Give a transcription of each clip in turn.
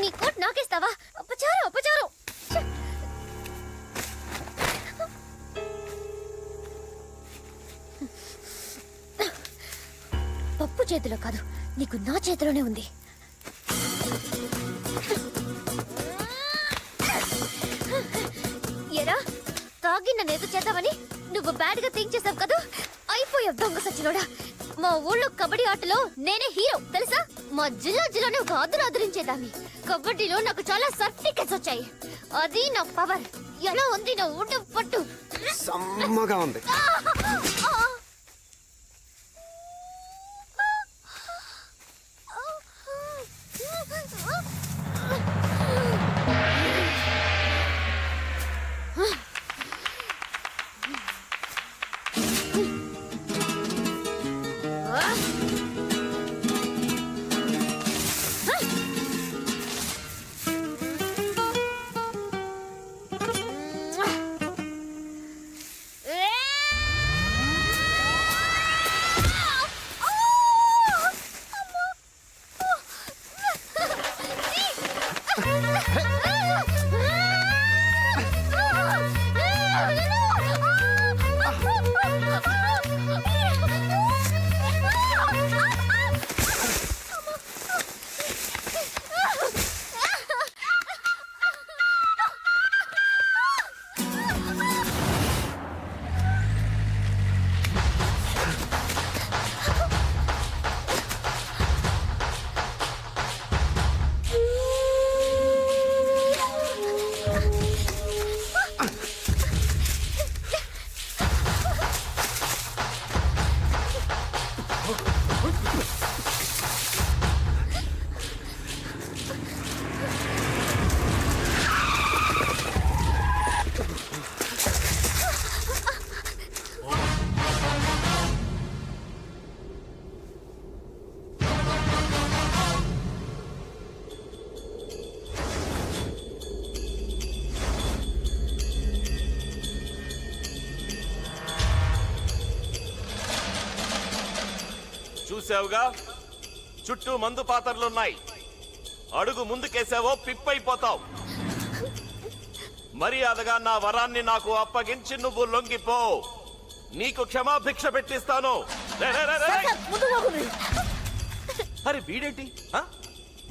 నీ కోట్ నాకేస్తావా? అపచారం అపచారం. పప్పు చేతిలో కాదు, నీకు నా చేతిలోనే ఉంది. ఎరా తాగి నన్ను ఏదో చేద్దామని నువ్వు బ్యాడ్ గా థింక్ చేసావు కదా, అయిపోయావు దొంగ సచ్చినోడా. మా ఊళ్ళో కబడ్డీ ఆటలో నేనే హీరో తెలుసా. మా జిల్లాలోనే ఒక ఆదరించేదాన్ని. కబడ్డీలో నాకు చాలా సర్టిఫికెట్స్ వచ్చాయి. అది నా పవర్. ఎలా ఉంది నా ఊట పట్టు? సమ్మగా ఉంది. చూసావుగా, చుట్టూ మందు పాత్రలున్నాయి. అడుగు ముందుకేసావో పిప్పైపోతావు. మర్యాదగా నా వరాన్ని నాకు అప్పగించి నువ్వు లొంగిపో. నీకు క్షమాభిక్ష పెట్టిస్తాను. అరే వీడేంటి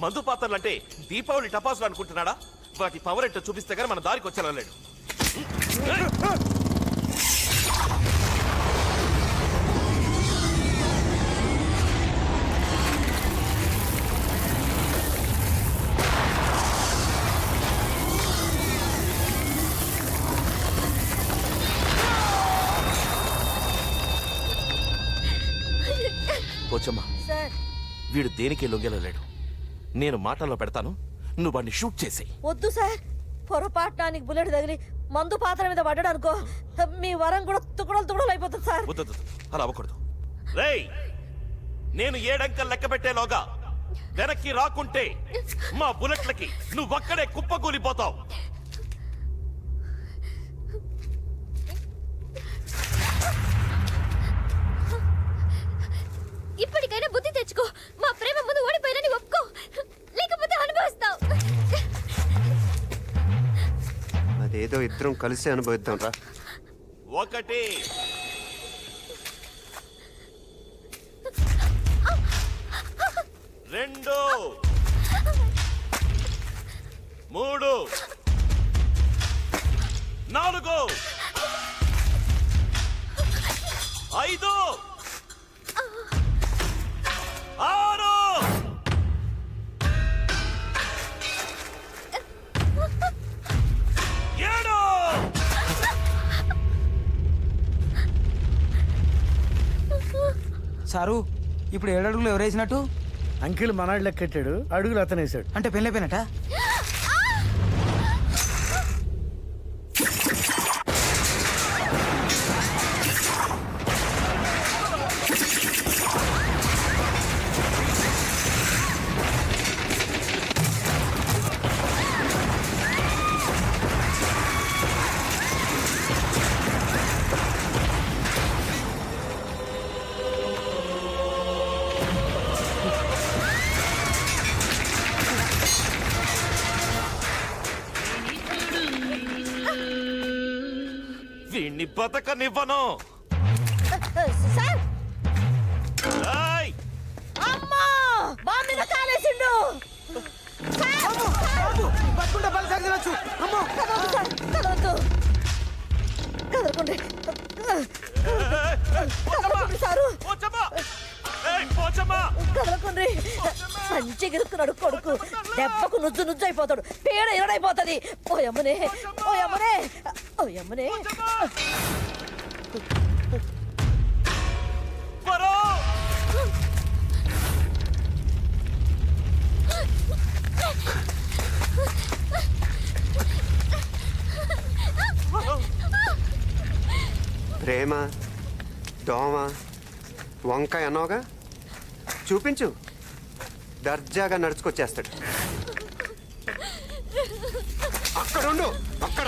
మందు పాత్రలంటే దీపావళి టపాసులు అనుకుంటున్నాడా? వాటి పవర్ ఎట్టో చూపిస్తే గానీ మన దారికి వచ్చేలాడు. పోచమ్మా, వీడు దేనికి లొంగెలలేడు. నేను మాటల్లో పెడతాను, నువ్వు వాడిని షూట్ చేసేయి. వద్దు సార్, పొరపాటునానికి బుల్లెట్ తగిలి మందు పాత్ర మీద పడ్డాడు అనుకో, మీ వరం కూడా తుకుడలు తుకుడలు అయిపోతుంది సార్. వద్దు, అలా అవ్వకూడదు. రేయ్, నేను 7 అంకెలు లెక్క పెట్టేలోగా వెనక్కి రాకుంటే మా బుల్లెట్లకి నువ్వక్కడే కుప్పకూలిపోతావు. ఇప్పటికైనా బుద్ధి తెచ్చుకో. మా ప్రేమ ముందు ఓడిపోయినని ఒప్పుకో, లేకపోతే అనుభవిస్తావు. అదేదో ఇద్దరం కలిసి అనుభవిద్దాం రా. 1 2 3 4 5 6 7 సారు, ఇప్పుడు 7 అడుగులు ఎవరేసినట్టు? అంకిల్ మనాడు లెక్కెట్టాడు, అడుగులు అతనేసాడు. అంటే పెళ్ళైపోయినట్ట? నిన్ని బతకనివ్వను. సార్ ఏయ్! అమ్మా బాంబు మీద కాలేసిండు. బతుకుంటే బలిసారి తినొచ్చు. అమ్మో కదవద్దు సార్, కదవద్దు. కదలకండి. కదలకండి సారు. పోచమ్మా! ఏయ్, పోచమ్మా! కదలకండి. సంచి గిరుక్కున్నాడు కొడుకు. దెబ్బకు నుజ్జు నుజ్జు అయిపోతాడు. పేడ ఇరడైపోతుంది. ఓ యమ్మనే, ఓ యమ్మనే, ఓ యమ్మనే. పరో! ప్రేమ దోమ వంకాయ అన్నావుగా, చూపించు. దర్జాగా నడుచుకొచ్చేస్తాడు. అక్కడుండు, అక్కడ.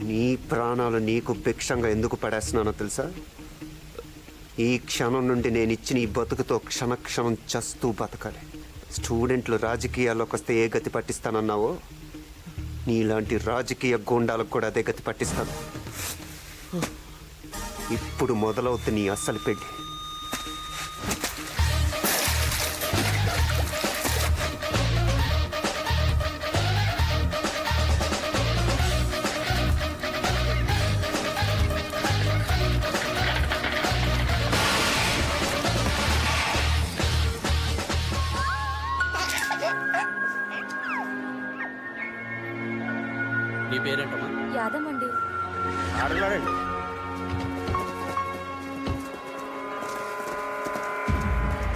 నీ ప్రాణాలు నీకు భిక్షంగా ఎందుకు పడేస్తున్నానో తెలుసా? ఈ క్షణం నుండి నేను ఇచ్చిన ఈ బతుకుతో క్షణక్షణం చస్తూ బతకాలి. స్టూడెంట్లు రాజకీయాల్లోకి వస్తే ఏ గతి పట్టిస్తానన్నావో, నీలాంటి రాజకీయ గూండాలకు కూడా అదే గతి పట్టిస్తాను. ఇప్పుడు మొదలవుతుంది నీ అస్సలు పెళ్లి. నీ పేరేంటమ్మా? యాదమండి. అడగలాడండి.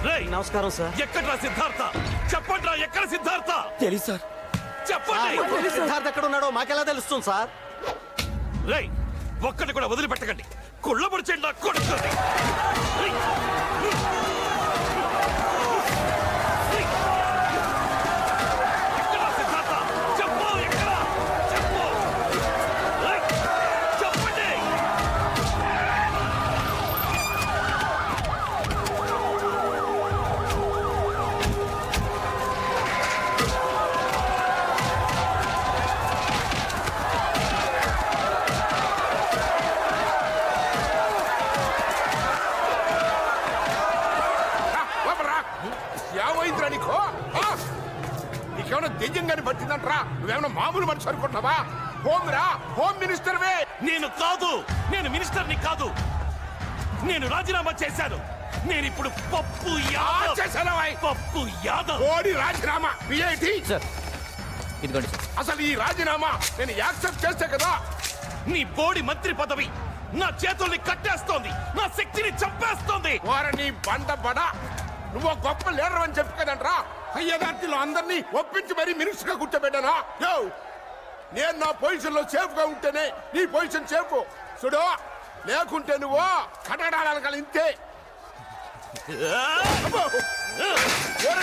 రేయ్! నమస్కారం సార్. ఎక్కడ్రా సిద్ధార్థ? చెప్పండ్రా, ఎక్కడ సిద్ధార్థ? తెలుసు సార్. చెప్పండి. సిద్ధార్థ్ ఎక్కడ ఉన్నాడో మాకెలా తెలుస్తుంది సార్? రేయ్, ఒక్కటి కూడా వదిలిపెట్టకండి. కుళ్ళబడి చెండా కొడుతుంది. ఎక్కడా సిద్ధార్థ? చెప్పు, ఎక్కడా? చెప్పు. రేయ్, చెప్పండి. ఏమైందిరా నీకు? నీకేమైనా దెయ్యంగాని పట్టిందంటరా? నువ్వేమైనా మామూలు మనిషి అనుకుంటున్నావా? హోమ్ మినిస్టర్వే. నేను కాదు, నేను మినిస్టర్ని కాదు. నేను రాజీనామా చేశాను. నేను ఇప్పుడు పప్పు యాదవ్. చేశానవా? పప్పు యాదవ్. ఓడి రాజీనామా పిఐటి. సార్ ఇదిగోండి సార్. అసలు ఈ రాజీనామా నేను యాక్సెప్ట్ చేస్తే కదా. నీ బోడి మంత్రి పదవి నా చేతుల్ని కట్టేస్తోంది, నా శక్తిని చంపేస్తోంది. వారని బండబడ నువ్వు గొప్ప లీడర్ అని చెప్పి కదంట్రా అయ్యగార్తిలో అందరినీ ఒప్పించి మరీ మినిస్టర్ గా కూర్చోబెట్టానా? యో, నేను నా పొజిషన్ లో సేఫ్ గా ఉంటేనే నీ పొజిషన్ సేఫ్. చూడు, లేకుంటే నువ్వు కట్టడాల ఇంతే.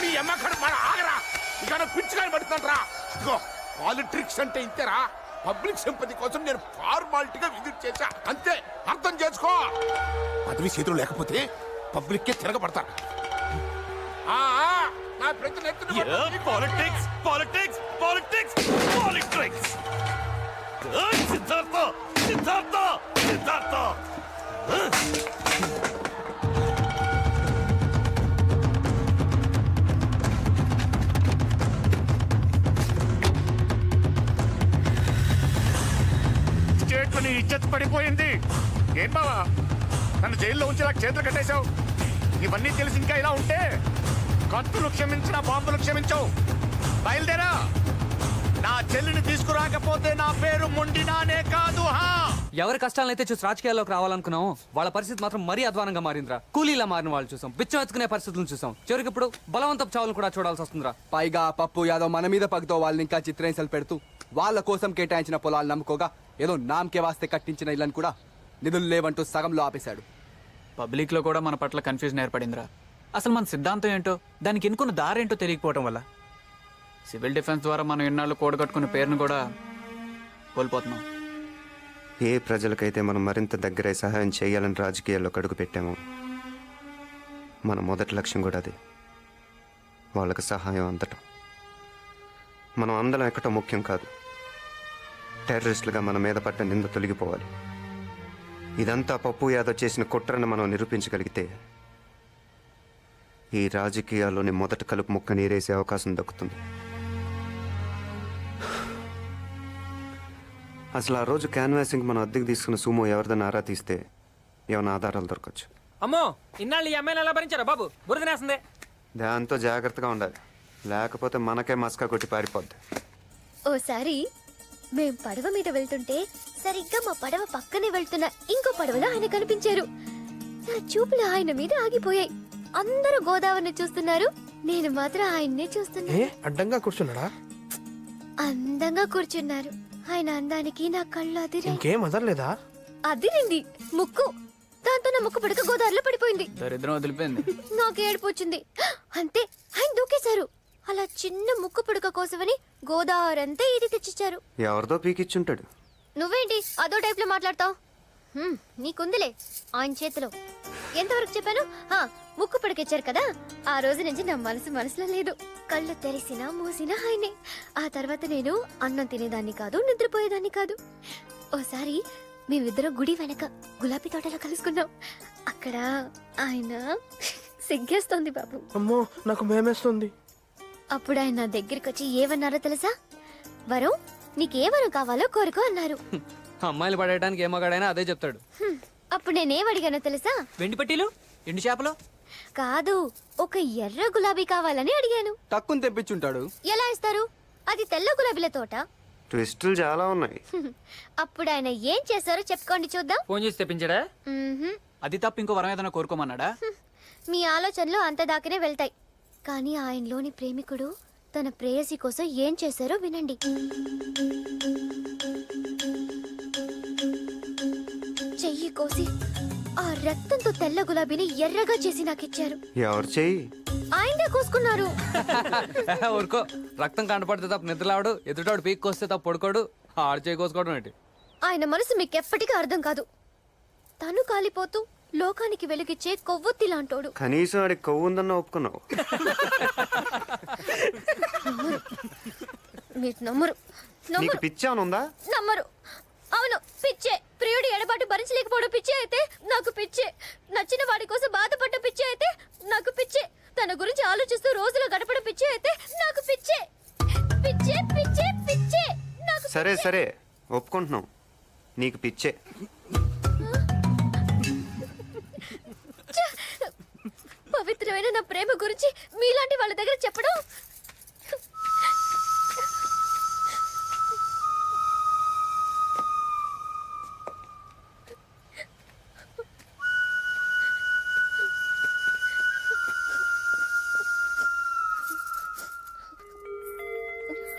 నీ అమ్మ మన ఆగరా, ఇక పిచ్చిగాని పడుతుంట్రా. ఇదిగో పాలిటిక్స్ అంటే ఇంతేరా. పబ్లిక్ సింపతి కోసం నేను ఫార్మాలిటీగా విజిట్ చేశా అంతే, అర్థం చేసుకో. పదవి చేతులు లేకపోతే పబ్లిక్ కే తిరగబడతారు. నా ప్రతి politics politics politics politics Siddhartha Siddhartha Siddhartha state నీ ఇజ్జత్ పడిపోయింది. ఏం బావా నన్ను జైల్లో ఉంచి నాకు చేతులు కట్టేశావు. ఇవన్నీ తెలిసి ఇంకా ఇలా ఉంటే కత్తులు క్షమించిన బాంబులు క్షమించవు. బయలుదేరా. నా చెల్లిని తీసుకురాకపోతే నా పేరు మొండినానే కాదు. ఎవరి కష్టాలను అయితే చూసి రాజకీయాల్లోకి రావాలనుకున్నాం వాళ్ళ పరిస్థితి మాత్రం మరీ అధ్వానంగా మారిందిరా. కూలీలా మారిన వాళ్ళు చూసాం, బిచ్చం ఎత్తుకునే పరిస్థితులను చూసాం, చివరికి ఇప్పుడు బలవంతపు చావులను కూడా చూడాల్సి వస్తుందిరా. పైగా పప్పు యాదవ్ మన మీద పగతో వాళ్ళని ఇంకా చిత్రహింసలు పెడుతూ వాళ్ళ కోసం కేటాయించిన పొలాలు నమ్ముకోగా ఏదో నామకే వాస్తే కట్టించిన ఇళ్ళని కూడా నిధులు లేవంటూ సగంలో ఆపేశాడు. పబ్లిక్ లో కూడా మన పట్ల కన్ఫ్యూజన్ ఏర్పడిందిరా. అసలు మన సిద్ధాంతం ఏంటో, దానికి ఎన్నుకున్న దారేంటో తెలియకపోవడం వల్ల సివిల్ డిఫెన్స్ ద్వారా మనం ఇన్నాళ్ళు కూడగట్టుకున్న పేరును కూడా కోల్పోతున్నాం. ఏ ప్రజలకైతే మనం మరింత దగ్గరై సహాయం చేయాలని రాజకీయాల్లో అడుగు పెట్టామో మన మొదటి లక్ష్యం కూడా అదే, వాళ్ళకి సహాయం అందటం. మనం అందరం ఎక్కటం ముఖ్యం కాదు, టెర్రరిస్టులుగా మన మీద పడ్డ నింద తొలగిపోవాలి. ఇదంతా పప్పు యాదవ్ చేసిన కుట్రని మనం నిరూపించగలిగితే ఈ రాజకీయాల్లోని మొదటి కలుపు ముక్క నీరేసే అవకాశం దక్కుతుంది. అసలు ఆ రోజు క్యాన్వాసింగ్ మనం అద్దెకు తీసుకున్న సుమో ఎవరిదైనా ఆరా తీస్తే ఏమైనా ఆధారాలు దొరకచ్చు. అమ్మో, ఇన్నాళ్ళు ఈ అమ్మాయిని ఎలా భరించారా బాబు? బురదనేస్తుంది. దాంతో జాగ్రత్తగా ఉండాలి, లేకపోతే మనకే మస్కా కొట్టి పారిపోద్ది. ఓసారి మేం పడవ మీద వెళ్తుంటే సరిగ్గా మా పడవ పక్కనే వెళ్తున్న ఇంకో పడవలో ఆయన కనిపించారు. నా చూపులు ఆయన మీద ఆగిపోయాయి. అందరూ గోదావరిని చూస్తున్నారు, నేను మాత్రం ఆయన్నే చూస్తున్నా. అడ్డంగా కూర్చున్నాడా? అందంగా కూర్చున్నారు. ఆయన అందానికి నా కళ్ళు అదిరాయి. ఇంకేం అదర్లేదా? అదిరింది ముక్కు. దాంతో నా ముక్కు పడక గోదావరిలో పడిపోయింది. దరిద్రం వదిలిపోయింది. నాకు ఏడుపు వచ్చింది. అంతే, ఆయన దూకేశారు. అలా చిన్న ముక్కు పుడక కోసమని గోదావరి అంతా ఇది తెచ్చిచ్చారు. ఎవరిదో పీకిచ్చుంటాడు. నువ్వేంటి అదో టైప్ లో మాట్లాడతావు? నీకుందిలే ఆయన చేతిలో. ఎంతవరకు చెప్పాను? ముక్కు పడకిచ్చారు కదా, ఆ రోజు నుంచి నా మనసులో లేదు. కళ్ళు తెరిసినా మూసినా ఆయనే. ఆ తర్వాత నేను అన్నం తినేదాన్ని కాదు, నిద్రపోయేదాన్ని కాదు. ఓసారి మేమిద్దరం గుడి వెనక గులాబీ తోటలో కలుసుకున్నాం. అక్కడ ఆయన సిగ్గేస్తోంది బాబు. అమ్మో, నాకు భయమేస్తుంది. అప్పుడు ఆయన నా దగ్గరికి వచ్చి ఏమన్నారో తెలుసా? వరం, నీకే వరం కావాలో కోరుకో అన్నారు. అమ్మాయిలు పడేయడానికి ఏ మగాడైనా అదే చెప్తాడు. అప్పుడు నేనేం అడిగానో తెలుసా? వెండి పట్టీలు, ఎండు చేపలు కాదు, ఒక ఎర్ర గులాబీ కావాలని అడిగాను. టక్కుని తెప్పించుంటాడు. ఎలా ఇస్తారు? అది తెల్ల గులాబీల తోట. ట్విస్టులు చాలా ఉన్నాయి. అప్పుడు ఆయన ఏం చేశారో చెప్పుకోండి చూద్దాం. ఫోన్ చేసి తెప్పించాడా? మ్మ్హ్మ్. అది తప్ప ఇంకో వరం ఏదైనా కోరుకోమన్నాడా? మీ ఆలోచనలు అంత దాకానే వెళ్తాయి, కానీ ఆయనలోని ప్రేమికుడు తన ప్రేయసి కోసం ఏం చేశారో వినండి. చెయ్యి కోసి ఆ రక్తంతో తెల్ల గులాబీని ఎర్రగా చేసి నాకిచ్చారు. ఎవరు చెయ్యి? ఆయనే కోసుకున్నారు. ఊరుకో, రక్తం కంటపడితే తప్ప నిద్రలాడు, ఎదుటాడు పీక్ కోస్తే తప్ప పడుకోడు, ఆడు చేయి కోసుకోవడం ఏంటి? ఆయన మనసు మీకెప్పటికీ అర్థం కాదు. తను కాలిపోతూ లోకానికి వెలుగిచ్చే కొవ్వొత్తి లాంటోడు. కనీసం ఆడికి కొవ్వు ఉందన్న ఒప్పుకున్నావు. మీరు నమ్మరు. నీకు పిచ్చానుందా? నమ్మరు. అవును, పిచ్చే. ప్రియుడు ఎడబాటు భరించలేకపోవడం పిచ్చే అయితే నాకు పిచ్చే. నచ్చిన వాడి కోసం బాధపడ్డ పిచ్చే అయితే నాకు పిచ్చే. తన గురించి ఆలోచిస్తూ రోజులు గడపడం పిచ్చే అయితే నాకు పిచ్చే. పిచ్చే పిచ్చే పిచ్చే నాకు. సరే సరే, ఒప్పుకుంటున్నాం, నీకు పిచ్చే. పవిత్రమైన నా ప్రేమ గురించి మీలాంటి వాళ్ళ దగ్గర చెప్పడం